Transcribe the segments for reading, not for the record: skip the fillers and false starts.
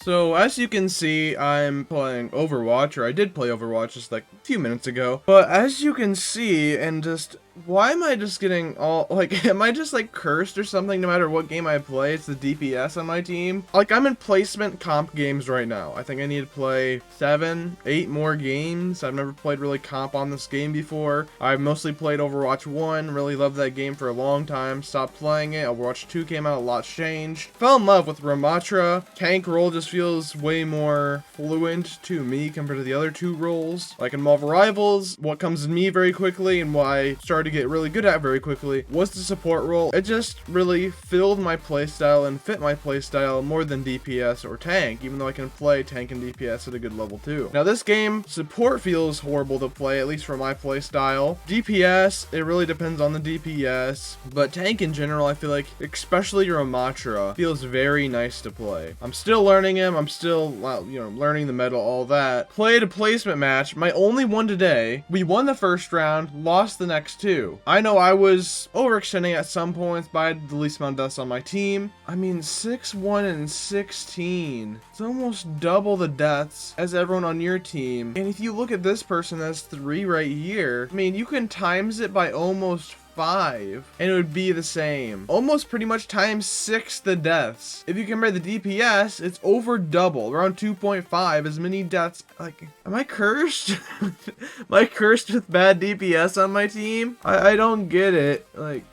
So as you can see, I'm playing Overwatch, or I did play Overwatch just like a few minutes ago. But as you can see, and just, why am I just getting all, like, am I just like cursed or something no matter what game I play? It's the DPS on my team. Like, I'm in placement comp games right now. I think I need to play 7, 8 more games. I've never played really comp on this game before. I've mostly played Overwatch 1, really loved that game for a long time, stopped playing it. Overwatch 2 came out, a lot changed. Fell in love with Ramatra. Tank role just feels way more fluent to me compared to the other two roles. Like in Marvel Rivals, what comes to me very quickly and what I started to get really good at very quickly was the support role. It just really filled my playstyle and fit my playstyle more than DPS or tank, even though I can play tank and DPS at a good level too. Now this game, support feels horrible to play, at least for my playstyle. DPS, it really depends on the DPS, but tank in general, I feel like, especially Ramatra, feels very nice to play. I'm still learning him. I'm still, learning the meta, all that. Played a placement match, my only one today. We won the first round, lost the next two. I know I was overextending at some points, but I had the least amount of deaths on my team. I mean, 6-1 and 16. It's almost double the deaths as everyone on your team. And if you look at this person, that's 3 right here. I mean, you can times it by almost 5 and it would be the same, almost pretty much times 6 the deaths. If you compare the DPS, it's over double, around 2.5 as many deaths. Like, am I cursed? Am I cursed with bad DPS on my team? I don't get it. Like,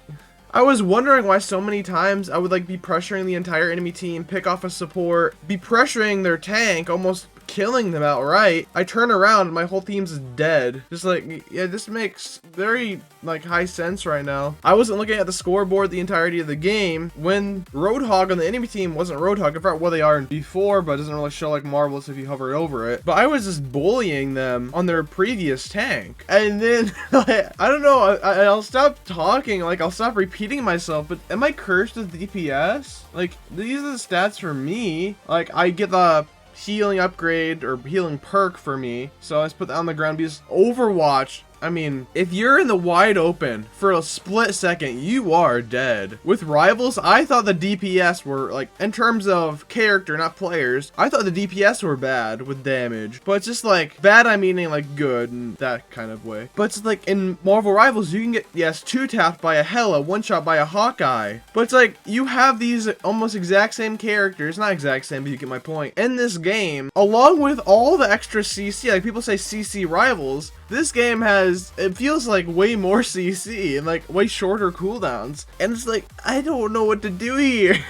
I was wondering why so many times I would like be pressuring the entire enemy team, pick off a support, be pressuring their tank, almost killing them outright. I turn around and my whole team's dead. Just like, yeah, this makes very like high sense right now. I wasn't looking at the scoreboard the entirety of the game when Roadhog on the enemy team wasn't Roadhog. I forgot what they are before, but it doesn't really show like Marvelous if you hover over it. But I was just bullying them on their previous tank. And then, I don't know, I'll stop talking, like I'll stop repeating myself, but am I cursed with DPS? Like, these are the stats for me. Like, I get the healing upgrade or healing perk for me, so I just put that on the ground because Overwatch, I mean, if you're in the wide open for a split second, you are dead. With Rivals, I thought the DPS were, like, in terms of character, not players, I thought the DPS were bad with damage. But it's just like, bad I meaning like good in that kind of way. But it's like, in Marvel Rivals, you can get, yes, 2-tapped by a Hela, 1-shot by a Hawkeye. But it's like, you have these almost exact same characters, not exact same, but you get my point, in this game, along with all the extra CC, like people say CC Rivals, this game has, it feels like way more CC and like way shorter cooldowns. And it's like, I don't know what to do here.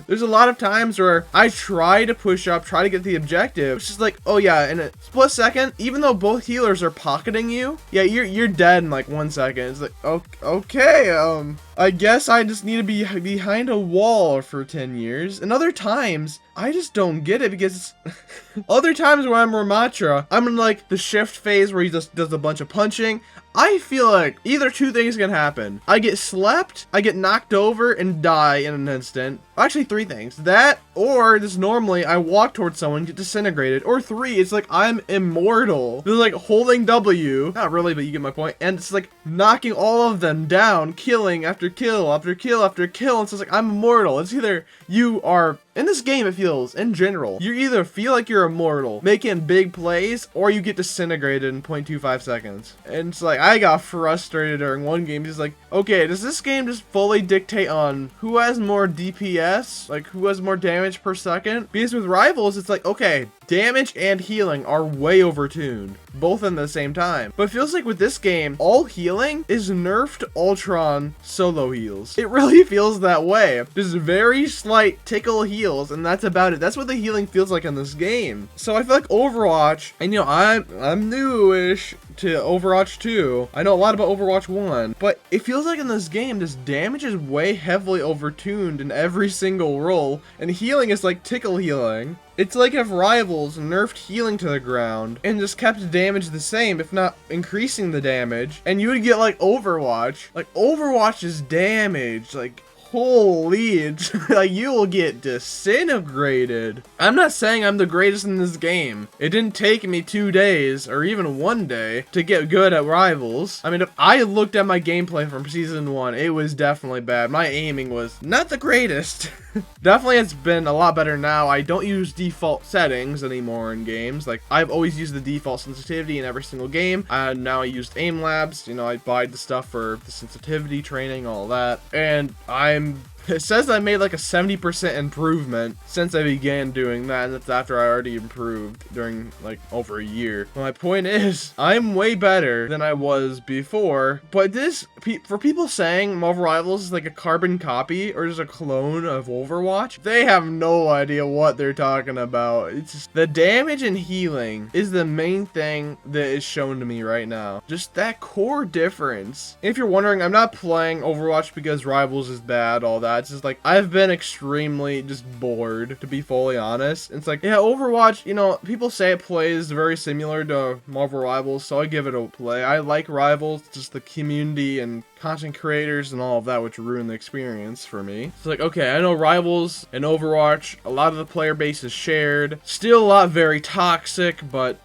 There's a lot of times where I try to push up, try to get the objective. It's just like, oh yeah, in a split second, even though both healers are pocketing you, yeah, you're dead in like 1 second. It's like, okay, I guess I just need to be behind a wall for 10 years. And other times, I just don't get it because other times when I'm Ramatra, I'm in like the shift phase where he just does a bunch of punching. I feel like either two things can happen. I get slept, I get knocked over, and die in an instant. Actually, 3 things. That, or just normally, I walk towards someone, get disintegrated. Or 3, it's like I'm immortal. They're like holding W. Not really, but you get my point. And it's like knocking all of them down, killing after kill, after kill, after kill. And so it's like, I'm immortal. It's either you are, in this game it feels, in general, you either feel like you're immortal, making big plays, or you get disintegrated in 0.25 seconds. And it's like, I got frustrated during one game. Just like, okay, does this game just fully dictate on who has more DPS? Like, who has more damage per second? Because with Rivals, it's like, okay, damage and healing are way overtuned, both in the same time. But it feels like with this game, all healing is nerfed Ultron solo heals. It really feels that way. Just very slight tickle heals, and that's about it. That's what the healing feels like in this game. So I feel like Overwatch, and you know, I'm newish to Overwatch 2. I know a lot about Overwatch 1, but it feels like in this game, this damage is way heavily overtuned in every single role, and healing is like tickle healing. It's like if Rivals nerfed healing to the ground and just kept damage the same, if not increasing the damage, and you would get like Overwatch. Like, Overwatch's damage, like, holy, it's, like, you will get disintegrated. I'm not saying I'm the greatest in this game. It didn't take me 2 days or even 1 day to get good at Rivals. I mean, if I looked at my gameplay from season 1, it was definitely bad. My aiming was not the greatest. Definitely it's been a lot better now. I don't use default settings anymore in games. Like, I've always used the default sensitivity in every single game. Now I used aim labs. You know, I buy the stuff for the sensitivity training, all that. And it says I made like a 70% improvement since I began doing that, and that's after I already improved during like over a year. But my point is, I'm way better than I was before, but for people saying Marvel Rivals is like a carbon copy or just a clone of Overwatch, they have no idea what they're talking about. It's just, the damage and healing is the main thing that is shown to me right now. Just that core difference. If you're wondering, I'm not playing Overwatch because Rivals is bad, all that. It's just like, I've been extremely just bored, to be fully honest. It's like, yeah, Overwatch, you know, people say it plays very similar to Marvel Rivals, so I give it a play. I like Rivals, just the community and content creators and all of that, which ruin the experience for me. It's like, okay, I know Rivals and Overwatch, a lot of the player base is shared. Still a lot very toxic, but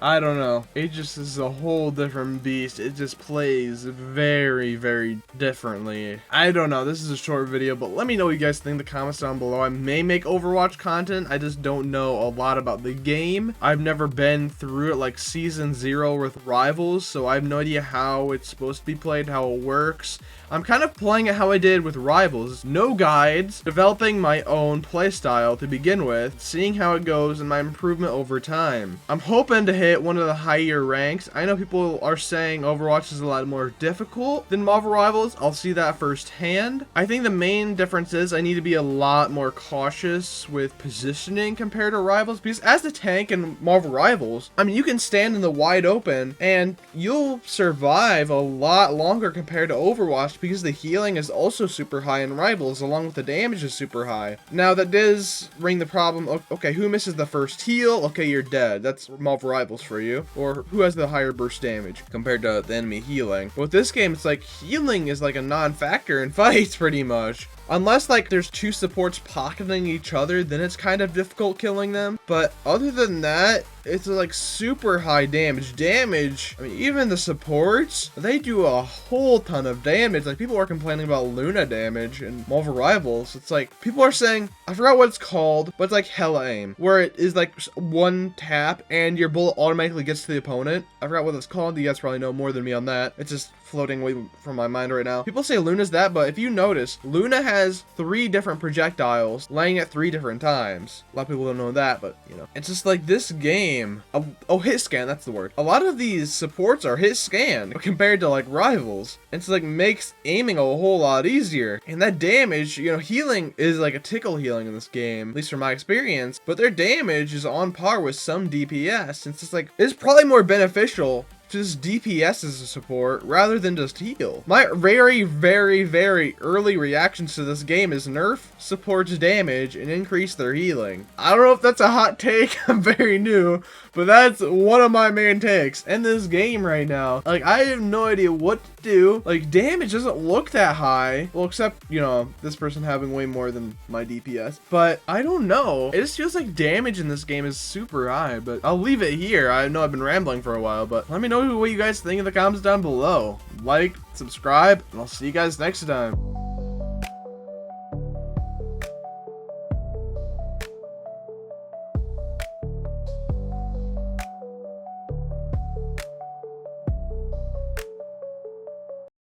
I don't know. It just is a whole different beast. It just plays very, very differently. I don't know. This is a short video, but let me know what you guys think in the comments down below. I may make Overwatch content. I just don't know a lot about the game. I've never been through it like season 0 with Rivals, so I have no idea how it's supposed to be played, how it works. I'm kind of playing it how I did with Rivals. No guides, developing my own playstyle to begin with, seeing how it goes and my improvement over time. I'm hoping to hit one of the higher ranks. I know people are saying Overwatch is a lot more difficult than Marvel Rivals. I'll see that firsthand. I think the main difference is I need to be a lot more cautious with positioning compared to Rivals, because as the tank in Marvel Rivals, I mean, you can stand in the wide open and you'll survive a lot longer compared to Overwatch, because the healing is also super high in Rivals, along with the damage is super high. Now, that does bring the problem, okay, who misses the first heal? Okay, you're dead. That's Marvel Rivals for you. Or who has the higher burst damage compared to the enemy healing. But with this game, it's like healing is like a non-factor in fights, pretty much. Unless, like, there's 2 supports pocketing each other, then it's kind of difficult killing them. But other than that, it's like super high damage. I mean, even the supports, they do a whole ton of damage. Like, people are complaining about Luna damage in Marvel Rivals. It's like, people are saying, I forgot what it's called, but it's like hella aim, where it is like 1 tap and your bullet automatically gets to the opponent. I forgot what it's called. You guys probably know more than me on that. It's just floating away from my mind right now. People say Luna's that, but if you notice, Luna has 3 different projectiles laying at 3 different times. A lot of people don't know that, but you know, it's just like this game. Oh, hit scan, that's the word. A lot of these supports are hit scan compared to like Rivals. It's like makes aiming a whole lot easier. And that damage, you know, healing is like a tickle healing in this game, at least from my experience, but their damage is on par with some DPS, since it's like, it's probably more beneficial just DPS as a support rather than just heal. My very, very, very early reactions to this game is nerf supports damage and increase their healing. I don't know if that's a hot take. I'm very new, but that's one of my main takes in this game right now. Like, I have no idea what to do. Like, damage doesn't look that high. Well, except, you know, this person having way more than my DPS. But I don't know. It just feels like damage in this game is super high, but I'll leave it here. I know I've been rambling for a while, but let me know what you guys think in the comments down below. Like, subscribe, and I'll see you guys next time.